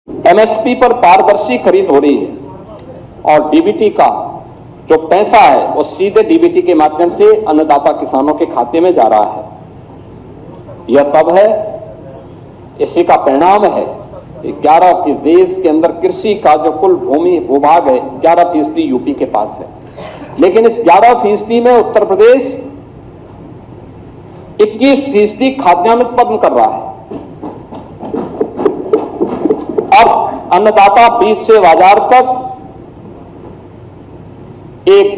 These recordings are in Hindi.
एमएसपी पर पारदर्शी खरीद हो रही है और डीबीटी का जो पैसा है वो सीधे डीबीटी के माध्यम से अन्नदाता किसानों के खाते में जा रहा है। यह तब है, इसी का परिणाम है कि 11 देश के अंदर कृषि का जो कुल भूमि भूभाग है 11% यूपी के पास है, लेकिन इस 11% में उत्तर प्रदेश 21% खाद्यान्न उत्पन्न कर रहा है। अब अन्नदाता बीज से बाजार तक एक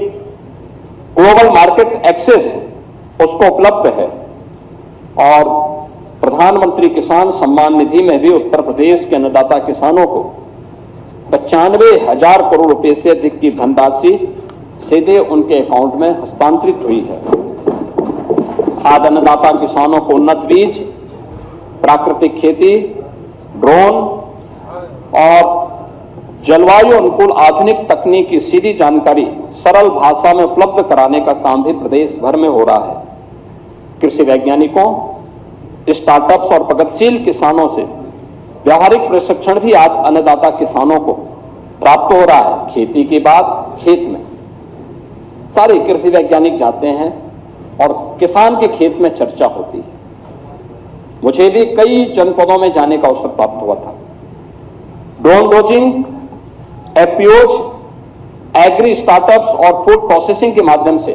ग्लोबल मार्केट एक्सेस उसको उपलब्ध है और प्रधानमंत्री किसान सम्मान निधि में भी उत्तर प्रदेश के अन्नदाता किसानों को 95,000 करोड़ रुपए से अधिक की धनराशि सीधे उनके अकाउंट में हस्तांतरित हुई है। आज अन्नदाता किसानों को उन्नत बीज, प्राकृतिक खेती, ड्रोन और जलवायु अनुकूल आधुनिक तकनीक की सीधी जानकारी सरल भाषा में उपलब्ध कराने का काम भी प्रदेश भर में हो रहा है। कृषि वैज्ञानिकों, स्टार्टअप्स और प्रगतिशील किसानों से व्यावहारिक प्रशिक्षण भी आज अन्नदाता किसानों को प्राप्त हो रहा है। खेती के बाद खेत में सारे कृषि वैज्ञानिक जाते हैं और किसान के खेत में चर्चा होती है। मुझे भी कई जनपदों में जाने का अवसर प्राप्त हुआ था। Drone dosing, FPOs, agri startups और फूड प्रोसेसिंग के माध्यम से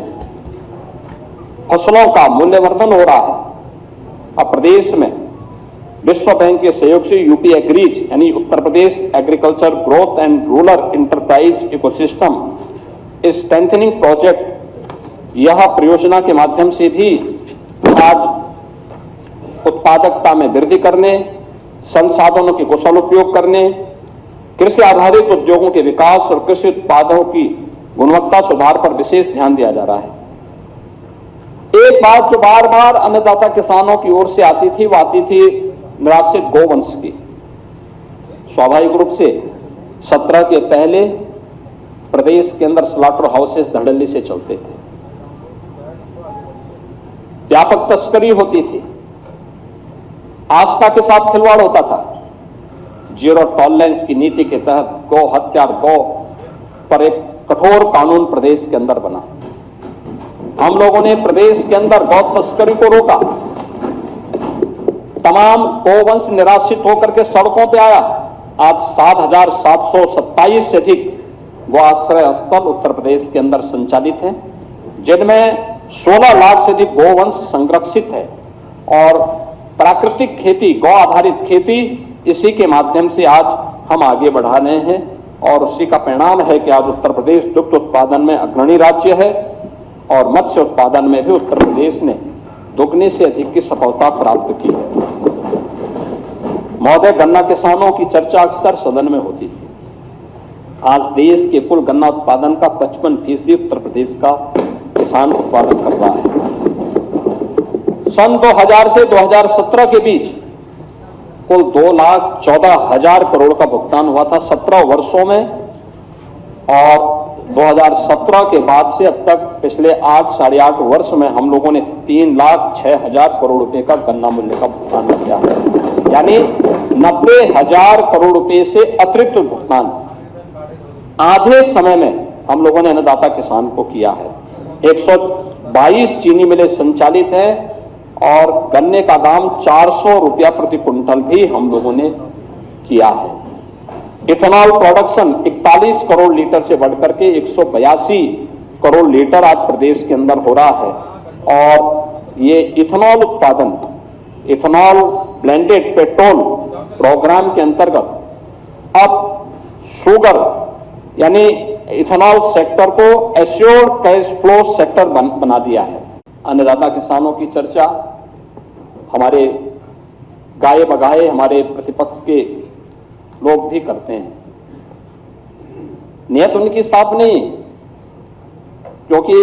फसलों का मूल्यवर्धन हो रहा है। अब प्रदेश में विश्व बैंक के सहयोग से यूपी एग्रीज यानी Uttar Pradesh agriculture growth and rural enterprise ecosystem strengthening project, यह परियोजना के माध्यम से भी आज उत्पादकता में वृद्धि करने, संसाधनों के कुशल उपयोग करने, कृषि आधारित उद्योगों के विकास और कृषि उत्पादों की गुणवत्ता सुधार पर विशेष ध्यान दिया जा रहा है। एक बात जो बार बार अन्नदाता किसानों की ओर से आती थी, वो आती थी निराश्रित गौवंश की। स्वाभाविक रूप से 17 के पहले प्रदेश के अंदर स्लॉटर हाउसेस धड़ल्ले से चलते थे, व्यापक तस्करी होती थी, आस्था के साथ खिलवाड़ होता था। जीरो टॉलरेंस की नीति के तहत गौ हत्या, गौ पर एक कठोर कानून प्रदेश के अंदर बना। हम लोगों ने प्रदेश के अंदर गौ तस्करी को रोका। तमाम गौवंश निराश्रित होकर के सड़कों पे आया। आज 7,727 से अधिक गौ आश्रय स्थल उत्तर प्रदेश के अंदर संचालित हैं, जिनमें 16 लाख से अधिक गौवंश संरक्षित है और प्राकृतिक खेती, गौ आधारित खेती, इसी के माध्यम से आज हम आगे बढ़ा रहे हैं और उसी का परिणाम है कि आज उत्तर प्रदेश दुग्ध उत्पादन में अग्रणी राज्य है और मत्स्य उत्पादन में भी उत्तर प्रदेश ने दुगने से अधिक की सफलता प्राप्त की है। महोदय, गन्ना किसानों की चर्चा अक्सर सदन में होती थी। आज देश के कुल गन्ना उत्पादन का 55% उत्तर प्रदेश का किसान उत्पादन कर रहा है। सन 2000 से 2017 के बीच कुल 2,14,000 करोड़ का भुगतान हुआ था 17 वर्षों में और 2017 के बाद से अब तक पिछले 8 साढ़े 8 वर्ष में हम लोगों ने 3,06,000 करोड़ रुपए का गन्ना मूल्य का भुगतान किया है, यानी 90,000 करोड़ रुपए से अतिरिक्त भुगतान आधे समय में हम लोगों ने अन्नदाता किसान को किया है। 122 चीनी मिलें संचालित है और गन्ने का दाम 400 रुपया प्रति कुंटल भी हम लोगों ने किया है। इथेनॉल प्रोडक्शन 41 करोड़ लीटर से बढ़कर के 182 करोड़ लीटर आज प्रदेश के अंदर हो रहा है और ये इथेनॉल उत्पादन, इथेनॉल ब्लेंडेड पेट्रोल प्रोग्राम के अंतर्गत अब शुगर यानी इथेनॉल सेक्टर को एश्योर्ड कैश फ्लो सेक्टर बना दिया है। अन्नदाता किसानों की चर्चा हमारे गाये बगाए हमारे प्रतिपक्ष के लोग भी करते हैं। नियत उनकी साफ नहीं, क्योंकि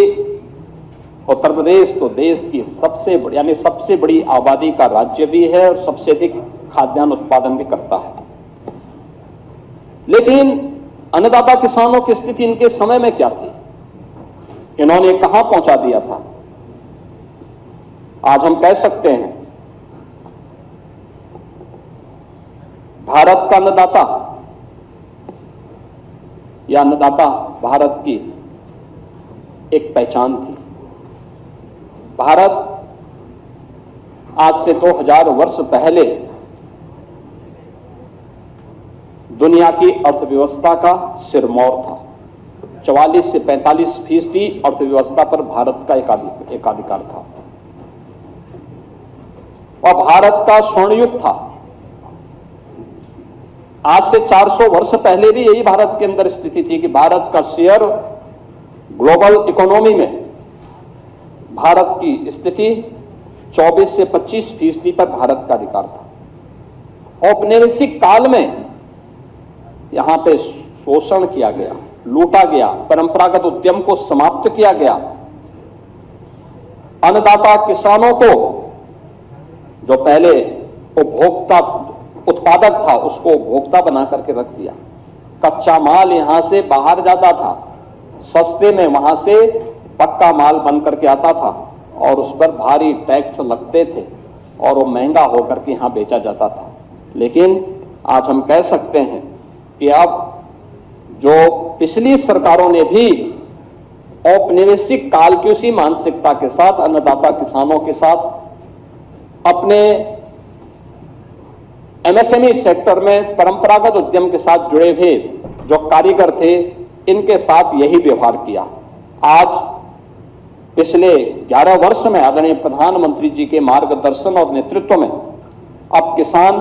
उत्तर प्रदेश तो देश की सबसे बड़ी आबादी का राज्य भी है और सबसे अधिक खाद्यान्न उत्पादन भी करता है। लेकिन अन्नदाता किसानों की स्थिति इनके समय में क्या थी, इन्होंने कहां पहुंचा दिया था? आज हम कह सकते हैं भारत का अन्नदाता यह अन्नदाता भारत की एक पहचान थी। भारत आज से 2000 वर्ष पहले दुनिया की अर्थव्यवस्था का सिरमौर था। 44 से 45% अर्थव्यवस्था पर भारत का एकाधिकार था और भारत का स्वर्ण युग था। आज से 400 वर्ष पहले भी यही भारत के अंदर स्थिति थी कि भारत का शेयर ग्लोबल इकोनॉमी में भारत की स्थिति 24 से 25% पर भारत का अधिकार था। औपनिवेशिक काल में यहां पे शोषण किया गया, लूटा गया, परंपरागत उद्यम को समाप्त किया गया। अन्नदाता किसानों को जो पहले उपभोक्ता उत्पादक था उसको उपभोक्ता बना करके रख दिया। कच्चा माल यहां से बाहर जाता था, सस्ते में वहां से पक्का माल बन करके आता था और उस पर भारी टैक्स लगते थे और वो महंगा होकर के यहां बेचा जाता था। लेकिन आज हम कह सकते हैं कि अब जो पिछली सरकारों ने भी औपनिवेशिक काल की उसी मानसिकता के साथ अन्नदाता किसानों के साथ अपने एमएसएमई सेक्टर में परंपरागत उद्यम के साथ जुड़े हुए जो कारीगर थे इनके साथ यही व्यवहार किया। आज पिछले 11 वर्ष में आदरणीय प्रधानमंत्री जी के मार्गदर्शन और नेतृत्व में अब किसान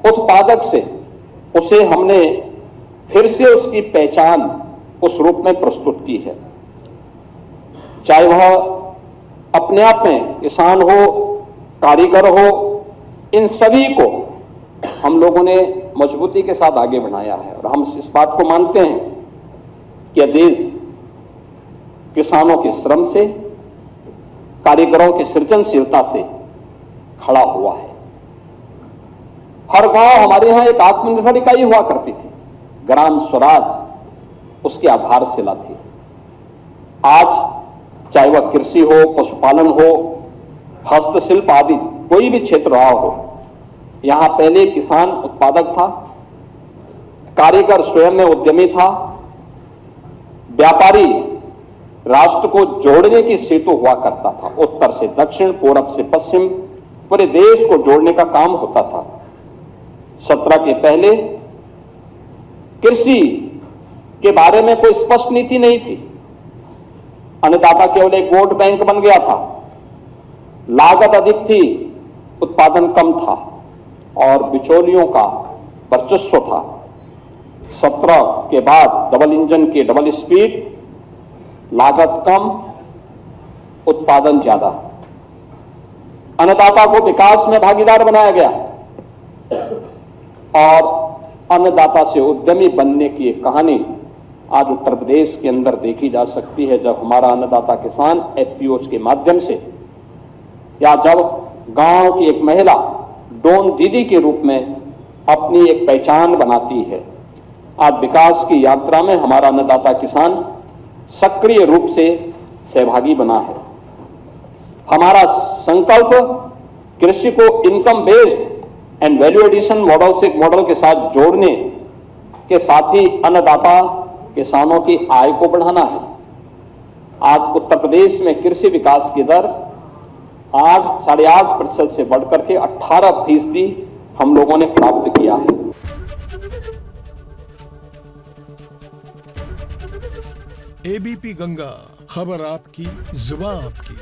उत्पादक से उसे हमने फिर से उसकी पहचान उस रूप में प्रस्तुत की है। चाहे वह अपने आप में किसान हो, कारीगर हो, इन सभी को हम लोगों ने मजबूती के साथ आगे बढ़ाया है और हम इस बात को मानते हैं कि देश किसानों के श्रम से, कारीगरों की सृजनशीलता से खड़ा हुआ है। हर गांव हमारे यहां एक आत्मनिर्भर इकाई हुआ करती थी, ग्राम स्वराज उसकी आधारशिला थी। आज चाहे वह कृषि हो, पशुपालन हो, हस्तशिल्प आदि कोई भी क्षेत्र रहा हो, यहां पहले किसान उत्पादक था, कारीगर स्वयं में उद्यमी था, व्यापारी राष्ट्र को जोड़ने की सेतु हुआ करता था। उत्तर से दक्षिण, पूरब से पश्चिम पूरे देश को जोड़ने का काम होता था। 17 के पहले कृषि के बारे में कोई स्पष्ट नीति नहीं थी। अन्नदाता केवल एक वोट बैंक बन गया था, लागत अधिक थी, उत्पादन कम था और बिचौलियों का वर्चस्व था। 17 के बाद डबल इंजन की डबल स्पीड, लागत कम, उत्पादन ज्यादा। अन्नदाता को विकास में भागीदार बनाया गया और अन्नदाता से उद्यमी बनने की एक कहानी आज उत्तर प्रदेश के अंदर देखी जा सकती है। जब हमारा अन्नदाता किसान एफपीओज के माध्यम से या जब गांव की एक महिला डोन दीदी के रूप में अपनी एक पहचान बनाती है, आज विकास की यात्रा में हमारा अन्नदाता किसान सक्रिय रूप से सहभागी बना है। हमारा संकल्प कृषि को income based and value edition model के साथ जोड़ने के साथ ही अन्नदाता किसानों की आय को बढ़ाना है। आज उत्तर प्रदेश में कृषि विकास की दर 8-8.5% से बढ़कर के 18% हम लोगों ने प्राप्त किया है। एबीपी गंगा, खबर आपकी, जुबान आपकी।